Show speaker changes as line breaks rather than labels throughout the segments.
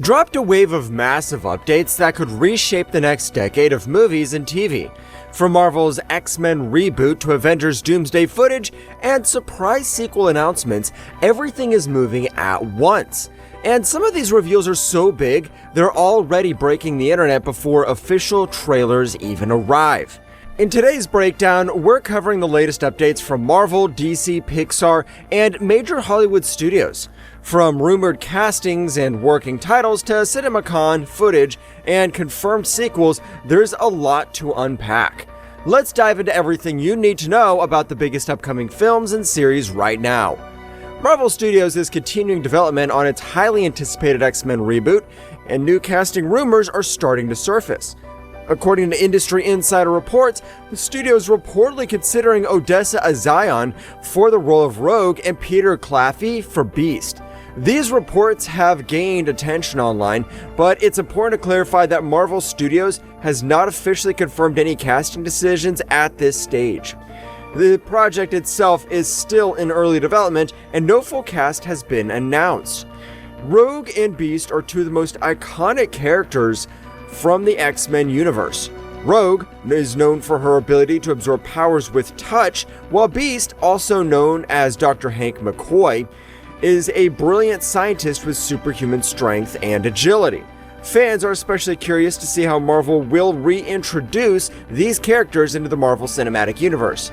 dropped a wave of massive updates that could reshape the next decade of movies and TV. From Marvel's X-Men reboot to Avengers Doomsday footage and surprise sequel announcements, everything is moving at once. And some of these reveals are so big, they're already breaking the internet before official trailers even arrive. In today's breakdown, we're covering the latest updates from Marvel, DC, Pixar, and major Hollywood studios. From rumored castings and working titles to CinemaCon footage and confirmed sequels, there's a lot to unpack. Let's dive into everything you need to know about the biggest upcoming films and series right now. Marvel Studios is continuing development on its highly anticipated X-Men reboot, and new casting rumors are starting to surface. According to industry insider reports, the studio is reportedly considering Odessa Azion for the role of Rogue and Peter Claffey for Beast. These reports have gained attention online, but it's important to clarify that Marvel Studios has not officially confirmed any casting decisions at this stage. The project itself is still in early development, and no full cast has been announced. Rogue and Beast are two of the most iconic characters from the X-Men universe. Rogue is known for her ability to absorb powers with touch, while Beast, also known as Dr. Hank McCoy, is a brilliant scientist with superhuman strength and agility. Fans are especially curious to see how Marvel will reintroduce these characters into the Marvel Cinematic Universe.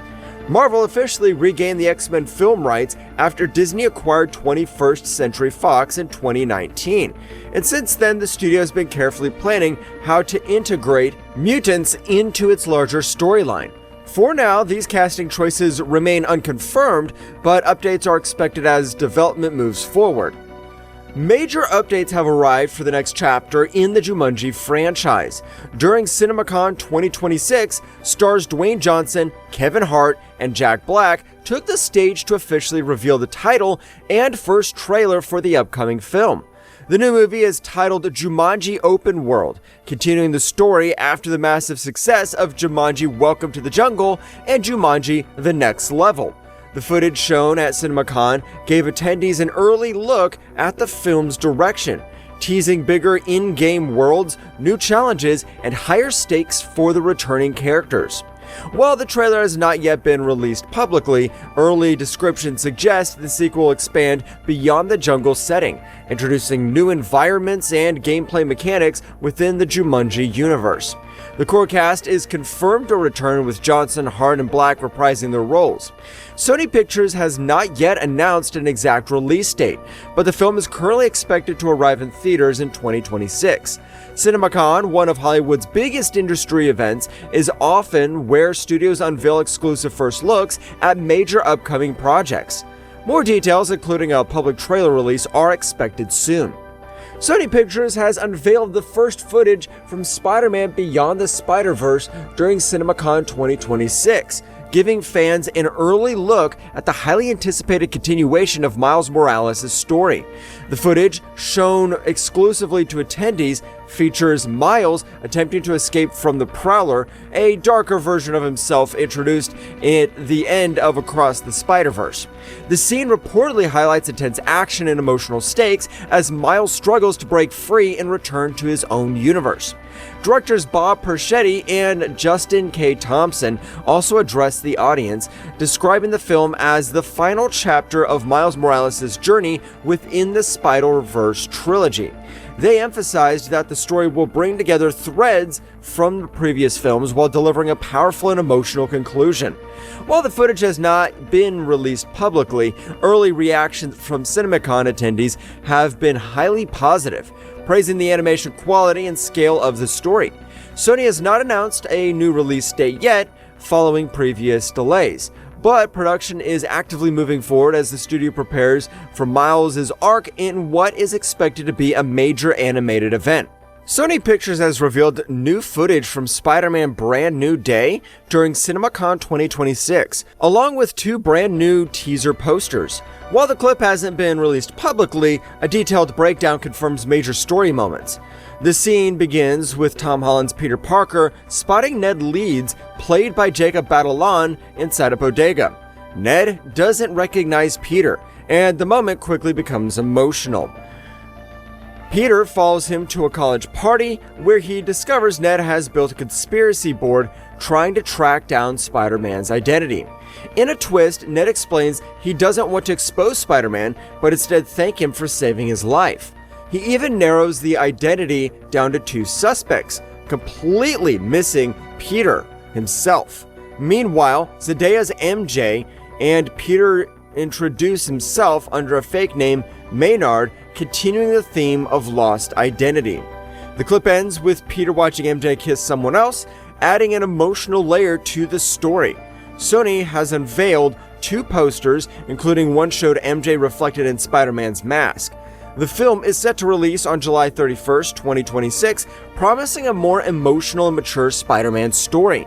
Marvel officially regained the X-Men film rights after Disney acquired 21st Century Fox in 2019, and since then the studio has been carefully planning how to integrate mutants into its larger storyline. For now, these casting choices remain unconfirmed, but updates are expected as development moves forward. Major updates have arrived for the next chapter in the Jumanji franchise. During CinemaCon 2026, stars Dwayne Johnson, Kevin Hart, and Jack Black took the stage to officially reveal the title and first trailer for the upcoming film. The new movie is titled Jumanji Open World, continuing the story after the massive success of Jumanji Welcome to the Jungle and Jumanji The Next Level. The footage shown at CinemaCon gave attendees an early look at the film's direction, teasing bigger in-game worlds, new challenges, and higher stakes for the returning characters. While the trailer has not yet been released publicly, early descriptions suggest the sequel will expand beyond the jungle setting, introducing new environments and gameplay mechanics within the Jumanji universe. The core cast is confirmed to return, with Johnson, Hart, and Black reprising their roles. Sony Pictures has not yet announced an exact release date, but the film is currently expected to arrive in theaters in 2026. CinemaCon, one of Hollywood's biggest industry events, is often where studios unveil exclusive first looks at major upcoming projects. More details, including a public trailer release, are expected soon. Sony Pictures has unveiled the first footage from Spider-Man Beyond the Spider-Verse during CinemaCon 2026, giving fans an early look at the highly anticipated continuation of Miles Morales' story. The footage, shown exclusively to attendees, features Miles attempting to escape from the Prowler, a darker version of himself introduced at the end of Across the Spider-Verse. The scene reportedly highlights intense action and emotional stakes as Miles struggles to break free and return to his own universe. Directors Bob Persichetti and Justin K. Thompson also addressed the audience, describing the film as the final chapter of Miles Morales' journey within the Spider-Verse trilogy. They emphasized that the story will bring together threads from the previous films while delivering a powerful and emotional conclusion. While the footage has not been released publicly, early reactions from CinemaCon attendees have been highly positive, praising the animation quality and scale of the story. Sony has not announced a new release date yet, following previous delays, but production is actively moving forward as the studio prepares for Miles' arc in what is expected to be a major animated event. Sony Pictures has revealed new footage from Spider-Man Brand New Day during CinemaCon 2026, along with two brand new teaser posters. While the clip hasn't been released publicly, a detailed breakdown confirms major story moments. The scene begins with Tom Holland's Peter Parker spotting Ned Leeds, played by Jacob Batalon, inside a bodega. Ned doesn't recognize Peter, and the moment quickly becomes emotional. Peter follows him to a college party where he discovers Ned has built a conspiracy board trying to track down Spider-Man's identity. In a twist, Ned explains he doesn't want to expose Spider-Man, but instead thank him for saving his life. He even narrows the identity down to 2 suspects, completely missing Peter himself. Meanwhile, Zendaya's MJ and Peter introduce himself under a fake name, Maynard, continuing the theme of lost identity. The clip ends with Peter watching MJ kiss someone else, adding an emotional layer to the story. Sony has unveiled 2 posters, including one showed MJ reflected in Spider-Man's mask. The film is set to release on July 31st, 2026, promising a more emotional and mature Spider-Man story.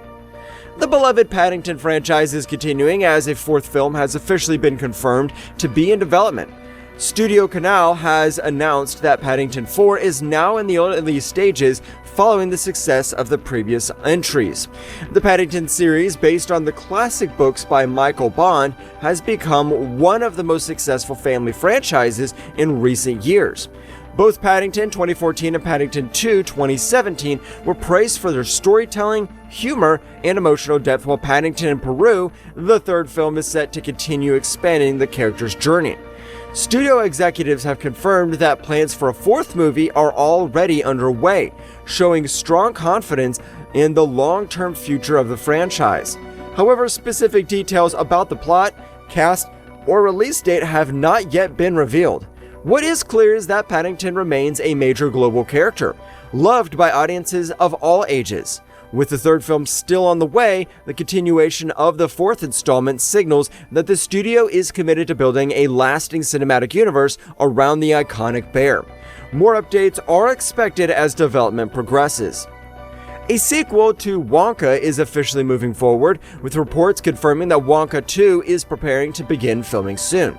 The beloved Paddington franchise is continuing as a 4th film has officially been confirmed to be in development. Studio Canal has announced that Paddington 4 is now in the early stages following the success of the previous entries. The Paddington series, based on the classic books by Michael Bond, has become one of the most successful family franchises in recent years. Both Paddington 2014 and Paddington 2 2017 were praised for their storytelling, humor, and emotional depth, while Paddington in Peru, the 3rd film, is set to continue expanding the character's journey. Studio executives have confirmed that plans for a 4th movie are already underway, showing strong confidence in the long-term future of the franchise. However, specific details about the plot, cast, or release date have not yet been revealed. What is clear is that Paddington remains a major global character, loved by audiences of all ages. With the 3rd film still on the way, the continuation of the 4th installment signals that the studio is committed to building a lasting cinematic universe around the iconic bear. More updates are expected as development progresses. A sequel to Wonka is officially moving forward, with reports confirming that Wonka 2 is preparing to begin filming soon.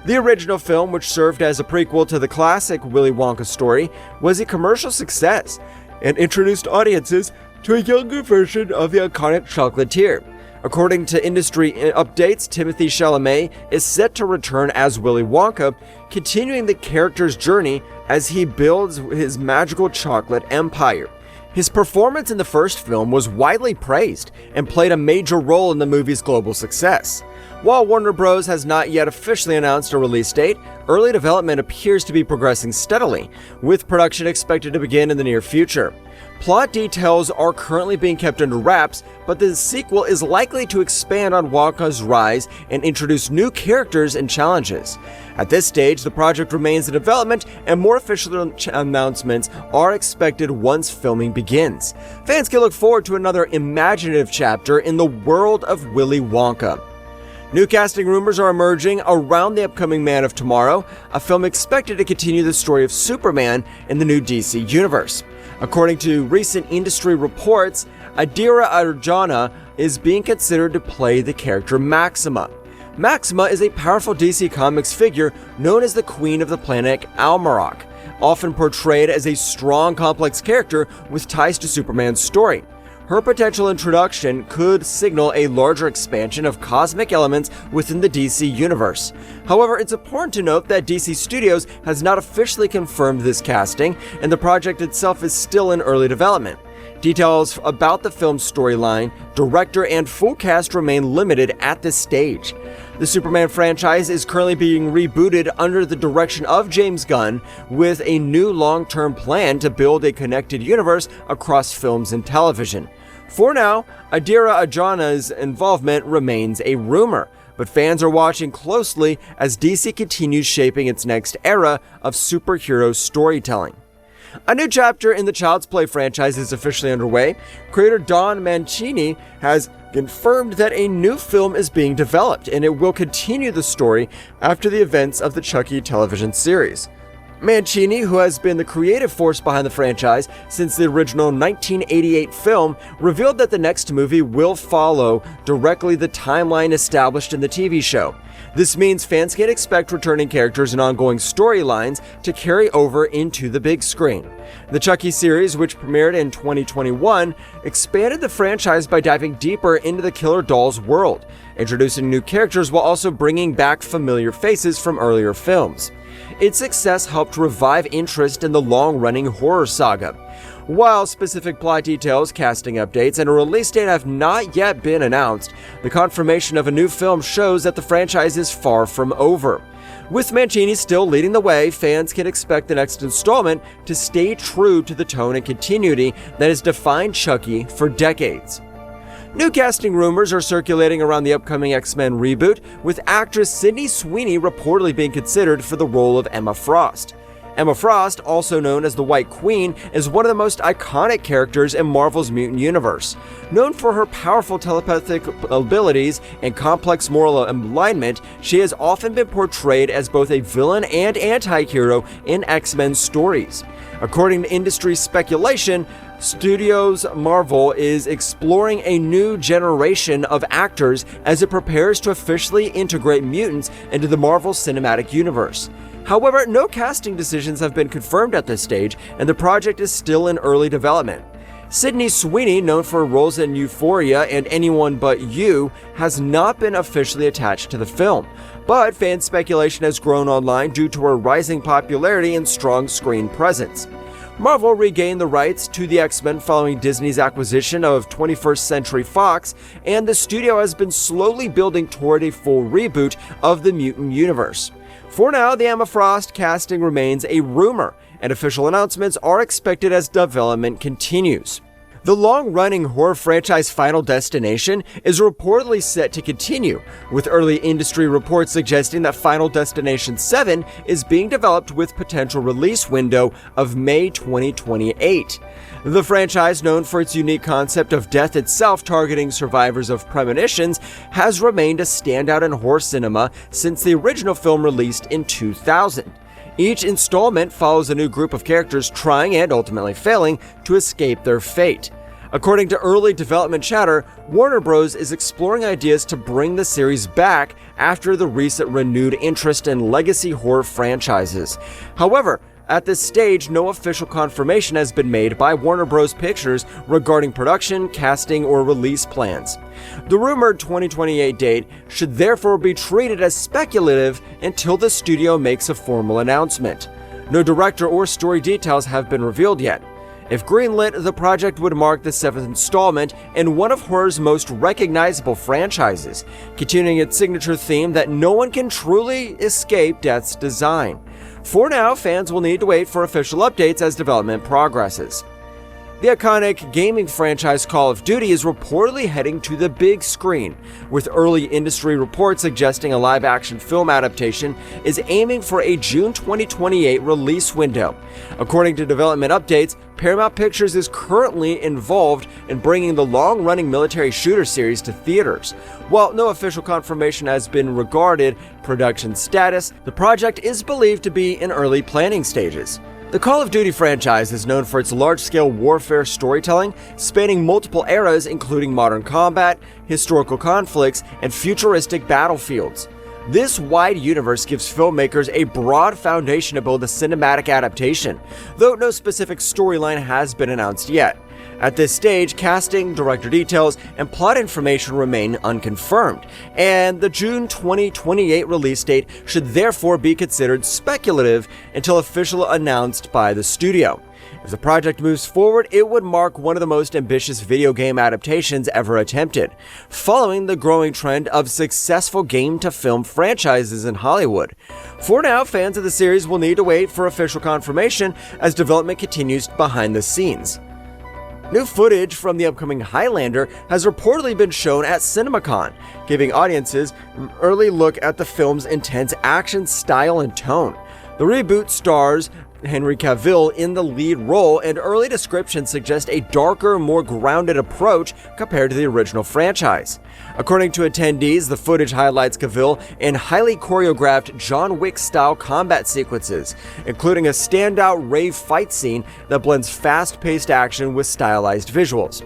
The original film, which served as a prequel to the classic Willy Wonka story, was a commercial success and introduced audiences to a younger version of the iconic chocolatier. According to industry updates, Timothée Chalamet is set to return as Willy Wonka, continuing the character's journey as he builds his magical chocolate empire. His performance in the first film was widely praised and played a major role in the movie's global success. While Warner Bros. Has not yet officially announced a release date, early development appears to be progressing steadily, with production expected to begin in the near future. Plot details are currently being kept under wraps, but the sequel is likely to expand on Wonka's rise and introduce new characters and challenges. At this stage, the project remains in development, and more official announcements are expected once filming begins. Fans can look forward to another imaginative chapter in the world of Willy Wonka. New casting rumors are emerging around the upcoming Man of Tomorrow, a film expected to continue the story of Superman in the new DC universe. According to recent industry reports, Adira Arjona is being considered to play the character Maxima. Maxima is a powerful DC Comics figure known as the Queen of the planet Almarok, often portrayed as a strong, complex character with ties to Superman's story. Her potential introduction could signal a larger expansion of cosmic elements within the DC universe. However, it's important to note that DC Studios has not officially confirmed this casting, and the project itself is still in early development. Details about the film's storyline, director, and full cast remain limited at this stage. The Superman franchise is currently being rebooted under the direction of James Gunn, with a new long-term plan to build a connected universe across films and television. For now, Adira Arjona's involvement remains a rumor, but fans are watching closely as DC continues shaping its next era of superhero storytelling. A new chapter in the Child's Play franchise is officially underway. Creator Don Mancini has confirmed that a new film is being developed, and it will continue the story after the events of the Chucky television series. Mancini, who has been the creative force behind the franchise since the original 1988 film, revealed that the next movie will follow directly the timeline established in the TV show. This means fans can expect returning characters and ongoing storylines to carry over into the big screen. The Chucky series, which premiered in 2021, expanded the franchise by diving deeper into the killer doll's world, introducing new characters while also bringing back familiar faces from earlier films. its success helped revive interest in the long-running horror saga. While specific plot details, casting updates, and a release date have not yet been announced, the confirmation of a new film shows that the franchise is far from over. With Mancini still leading the way, fans can expect the next installment to stay true to the tone and continuity that has defined Chucky for decades. New casting rumors are circulating around the upcoming X-Men reboot, with actress Sydney Sweeney reportedly being considered for the role of Emma Frost. Emma Frost, also known as the White Queen, is one of the most iconic characters in Marvel's mutant universe. Known for her powerful telepathic abilities and complex moral alignment, she has often been portrayed as both a villain and anti-hero in X-Men stories. According to industry speculation, Studios Marvel is exploring a new generation of actors as it prepares to officially integrate mutants into the Marvel Cinematic Universe. However, no casting decisions have been confirmed at this stage, and the project is still in early development. Sydney Sweeney, known for roles in Euphoria and Anyone But You, has not been officially attached to the film, but fan speculation has grown online due to her rising popularity and strong screen presence. Marvel regained the rights to the X-Men following Disney's acquisition of 21st Century Fox, and the studio has been slowly building toward a full reboot of the mutant universe. For now, the Emma Frost casting remains a rumor, and official announcements are expected as development continues. The long-running horror franchise Final Destination is reportedly set to continue, with early industry reports suggesting that Final Destination 7 is being developed with potential release window of May 2028. The franchise, known for its unique concept of death itself targeting survivors of premonitions, has remained a standout in horror cinema since the original film released in 2000. Each installment follows a new group of characters trying and ultimately failing to escape their fate. According to early development chatter, Warner Bros. Is exploring ideas to bring the series back after the recent renewed interest in legacy horror franchises. However, at this stage, no official confirmation has been made by Warner Bros. Pictures regarding production, casting, or release plans. The rumored 2028 date should therefore be treated as speculative until the studio makes a formal announcement. No director or story details have been revealed yet. If greenlit, the project would mark the 7th installment in one of horror's most recognizable franchises, continuing its signature theme that no one can truly escape death's design. For now, fans will need to wait for official updates as development progresses. The iconic gaming franchise Call of Duty is reportedly heading to the big screen, with early industry reports suggesting a live-action film adaptation is aiming for a June 2028 release window. According to development updates, Paramount Pictures is currently involved in bringing the long-running military shooter series to theaters. While no official confirmation has been regarding production status, the project is believed to be in early planning stages. The Call of Duty franchise is known for its large-scale warfare storytelling, spanning multiple eras including modern combat, historical conflicts, and futuristic battlefields. This wide universe gives filmmakers a broad foundation to build a cinematic adaptation, though no specific storyline has been announced yet. At this stage, casting, director details, and plot information remain unconfirmed, and the June 2028 release date should therefore be considered speculative until officially announced by the studio. If the project moves forward, it would mark one of the most ambitious video game adaptations ever attempted, following the growing trend of successful game-to-film franchises in Hollywood. For now, fans of the series will need to wait for official confirmation as development continues behind the scenes. New footage from the upcoming Highlander has reportedly been shown at CinemaCon, giving audiences an early look at the film's intense action style and tone. The reboot stars Henry Cavill in the lead role, and early descriptions suggest a darker, more grounded approach compared to the original franchise. According to attendees, the footage highlights Cavill in highly choreographed John Wick-style combat sequences, including a standout rave fight scene that blends fast-paced action with stylized visuals.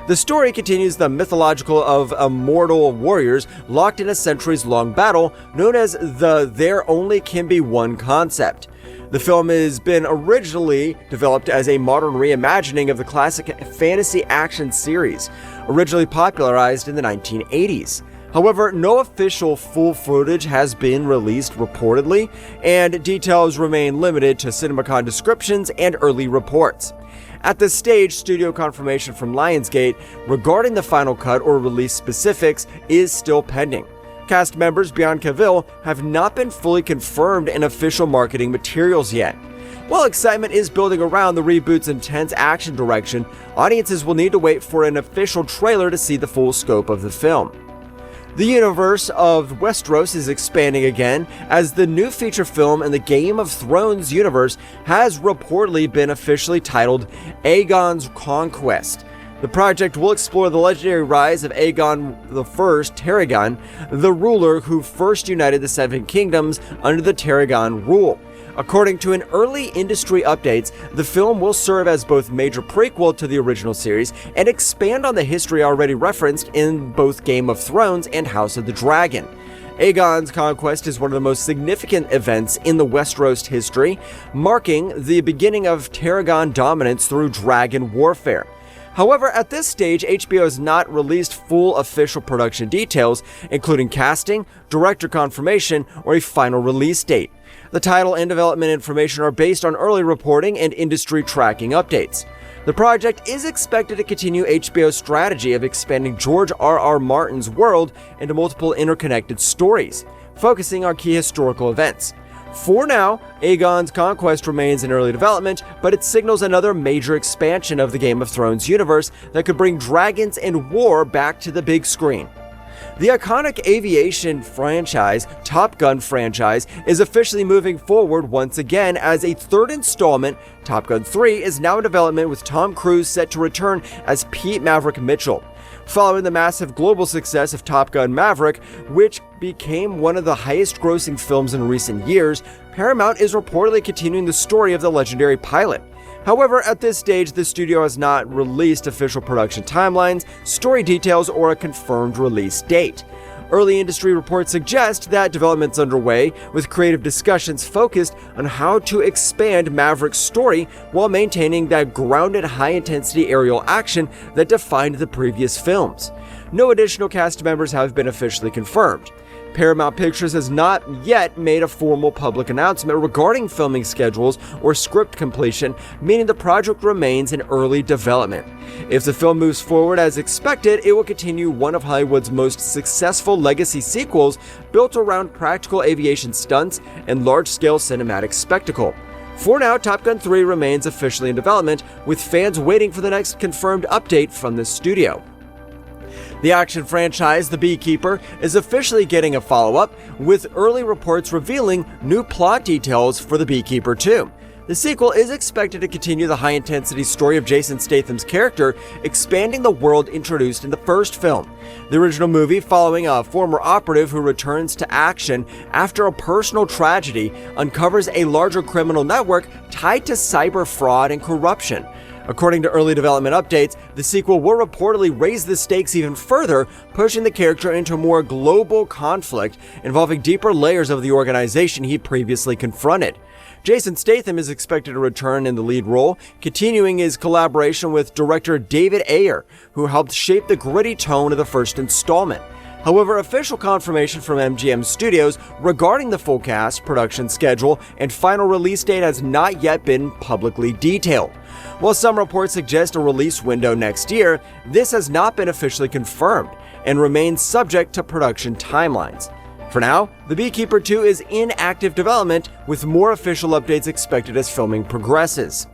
The story continues the mythological of immortal warriors locked in a centuries-long battle known as the There Only Can Be One concept. The film has been originally developed as a modern reimagining of the classic fantasy action series, originally popularized in the 1980s. However, no official full footage has been released reportedly, and details remain limited to CinemaCon descriptions and early reports. At this stage, studio confirmation from Lionsgate regarding the final cut or release specifics is still pending. Cast members beyond Cavill have not been fully confirmed in official marketing materials yet. While excitement is building around the reboot's intense action direction, audiences will need to wait for an official trailer to see the full scope of the film. The universe of Westeros is expanding again, as the new feature film in the Game of Thrones universe has reportedly been officially titled Aegon's Conquest. The project will explore the legendary rise of Aegon I Targaryen, the ruler who first united the Seven Kingdoms under the Targaryen rule. According to an early industry updates, the film will serve as both major prequel to the original series and expand on the history already referenced in both Game of Thrones and House of the Dragon. Aegon's Conquest is one of the most significant events in the Westeros history, marking the beginning of Targaryen dominance through dragon warfare. However, at this stage, HBO has not released full official production details, including casting, director confirmation, or a final release date. The title and development information are based on early reporting and industry tracking updates. The project is expected to continue HBO's strategy of expanding George R.R. Martin's world into multiple interconnected stories, focusing on key historical events. For now, Aegon's Conquest remains in early development, but it signals another major expansion of the Game of Thrones universe that could bring dragons and war back to the big screen. The iconic aviation franchise, Top Gun franchise, is officially moving forward once again as a third installment, Top Gun 3, is now in development with Tom Cruise set to return as Pete Maverick Mitchell. Following the massive global success of Top Gun Maverick, which became one of the highest-grossing films in recent years, Paramount is reportedly continuing the story of the legendary pilot. However, at this stage, the studio has not released official production timelines, story details, or a confirmed release date. Early industry reports suggest that development's underway, with creative discussions focused on how to expand Maverick's story while maintaining that grounded high-intensity aerial action that defined the previous films. No additional cast members have been officially confirmed. Paramount Pictures has not yet made a formal public announcement regarding filming schedules or script completion, meaning the project remains in early development. If the film moves forward as expected, it will continue one of Hollywood's most successful legacy sequels built around practical aviation stunts and large-scale cinematic spectacle. For now, Top Gun 3 remains officially in development, with fans waiting for the next confirmed update from the studio. The action franchise, The Beekeeper, is officially getting a follow-up, with early reports revealing new plot details for The Beekeeper 2. The sequel is expected to continue the high-intensity story of Jason Statham's character, expanding the world introduced in the first film. The original movie, following a former operative who returns to action after a personal tragedy, uncovers a larger criminal network tied to cyber fraud and corruption. According to early development updates, the sequel will reportedly raise the stakes even further, pushing the character into a more global conflict involving deeper layers of the organization he previously confronted. Jason Statham is expected to return in the lead role, continuing his collaboration with director David Ayer, who helped shape the gritty tone of the first installment. However, official confirmation from MGM Studios regarding the full cast, production schedule, and final release date has not yet been publicly detailed. While some reports suggest a release window next year, this has not been officially confirmed and remains subject to production timelines. For now, The Beekeeper 2 is in active development, with more official updates expected as filming progresses.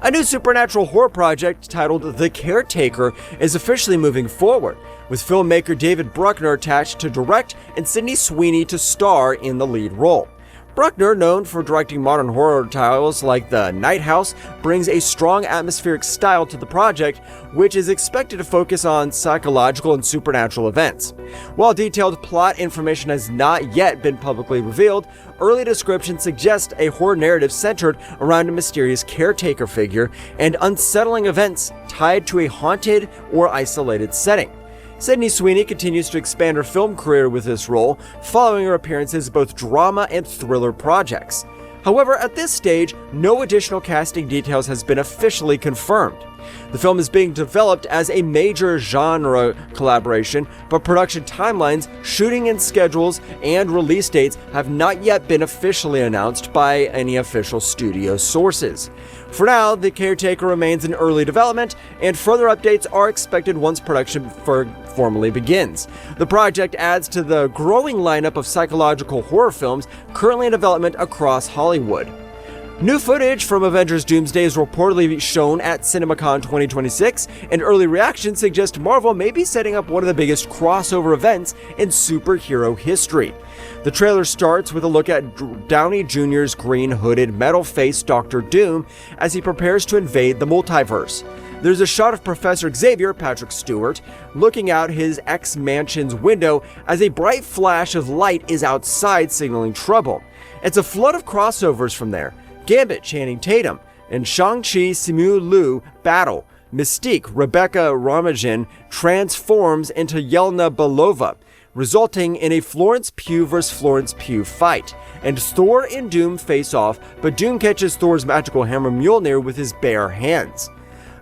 A new supernatural horror project titled The Caretaker is officially moving forward, with filmmaker David Bruckner attached to direct and Sydney Sweeney to star in the lead role. Bruckner, known for directing modern horror titles like The Night House, brings a strong atmospheric style to the project, which is expected to focus on psychological and supernatural events. While detailed plot information has not yet been publicly revealed, early descriptions suggest a horror narrative centered around a mysterious caretaker figure and unsettling events tied to a haunted or isolated setting. Sydney Sweeney continues to expand her film career with this role, following her appearances in both drama and thriller projects. However, at this stage, no additional casting details has been officially confirmed. The film is being developed as a major genre collaboration, but production timelines, shooting and schedules, and release dates have not yet been officially announced by any official studio sources. For now, The Caretaker remains in early development, and further updates are expected once production formally begins. The project adds to the growing lineup of psychological horror films currently in development across Hollywood. New footage from Avengers Doomsday is reportedly shown at CinemaCon 2026, and early reactions suggest Marvel may be setting up one of the biggest crossover events in superhero history. The trailer starts with a look at Downey Jr.'s green hooded metal-faced Dr. Doom as he prepares to invade the multiverse. There's a shot of Professor Xavier, Patrick Stewart, looking out his X-Mansion's window as a bright flash of light is outside signaling trouble. It's a flood of crossovers from there. Gambit, Channing Tatum, and Shang-Chi Simu Liu battle. Mystique, Rebecca Ramajin, transforms into Yelena Belova, resulting in a Florence Pugh vs. Florence Pugh fight. And Thor and Doom face off, but Doom catches Thor's magical hammer Mjolnir with his bare hands.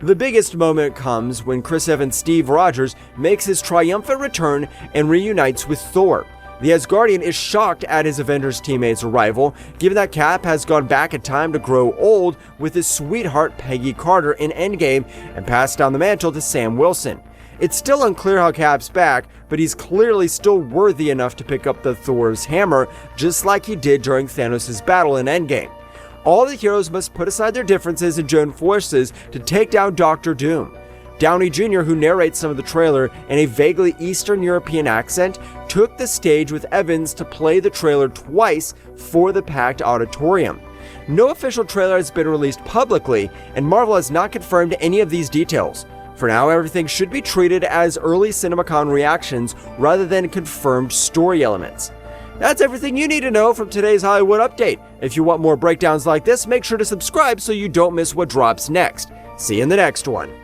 The biggest moment comes when Chris Evans' Steve Rogers makes his triumphant return and reunites with Thor. The Asgardian is shocked at his Avengers teammate's arrival, given that Cap has gone back in time to grow old with his sweetheart Peggy Carter in Endgame and pass down the mantle to Sam Wilson. It's still unclear how Cap's back, but he's clearly still worthy enough to pick up the Thor's hammer, just like he did during Thanos' battle in Endgame. All the heroes must put aside their differences and join forces to take down Dr. Doom. Downey Jr., who narrates some of the trailer in a vaguely Eastern European accent, took the stage with Evans to play the trailer twice for the packed auditorium. No official trailer has been released publicly, and Marvel has not confirmed any of these details. For now, everything should be treated as early CinemaCon reactions rather than confirmed story elements. That's everything you need to know from today's Hollywood Update. If you want more breakdowns like this, make sure to subscribe so you don't miss what drops next. See you in the next one.